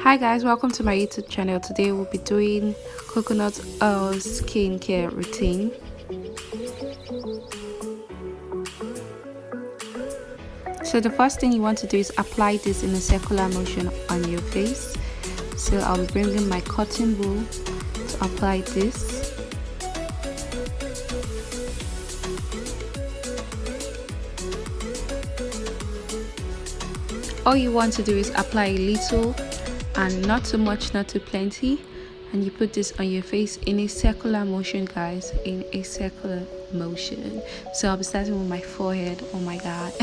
Hi guys, welcome to my YouTube channel. Today we'll be doing coconut oil skincare routine. So the first thing you want to do is apply this in a circular motion on your face. So I'll be bringing my cotton wool to apply this. All you want to do is apply a little and not too much, not too plenty, and you put this on your face in a circular motion, guys, in a circular motion. So I'll be starting with my forehead. Oh my god.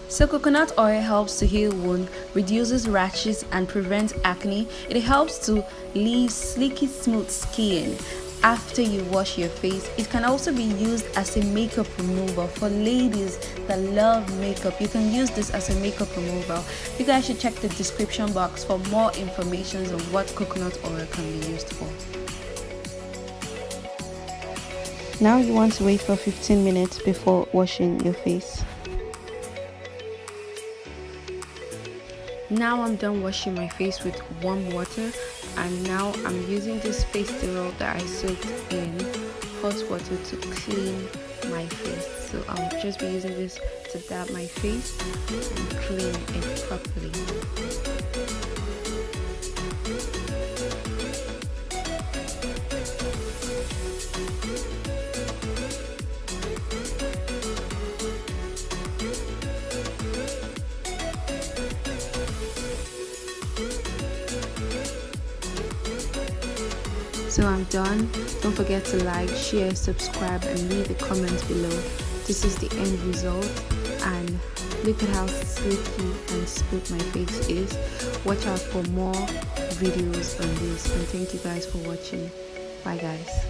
So coconut oil helps to heal wounds, reduces rashes and prevents acne. It helps to leave silky smooth skin after you wash your face. It can also be used as a makeup remover for ladies that love makeup. You can use this as a makeup remover. You guys should check the description box for more information on what coconut oil can be used for. Now you want to wait for 15 minutes before washing your face. Now I'm done washing my face with warm water, and now I'm using this face towel that I soaked in hot water to clean my face. So I'll just be using this to dab my face and clean it properly. So I'm done. Don't forget to like, share, subscribe and leave a comment below. This is the end result, and look at how silky and smooth my face is. Watch out for more videos on this, and thank you guys for watching. Bye guys.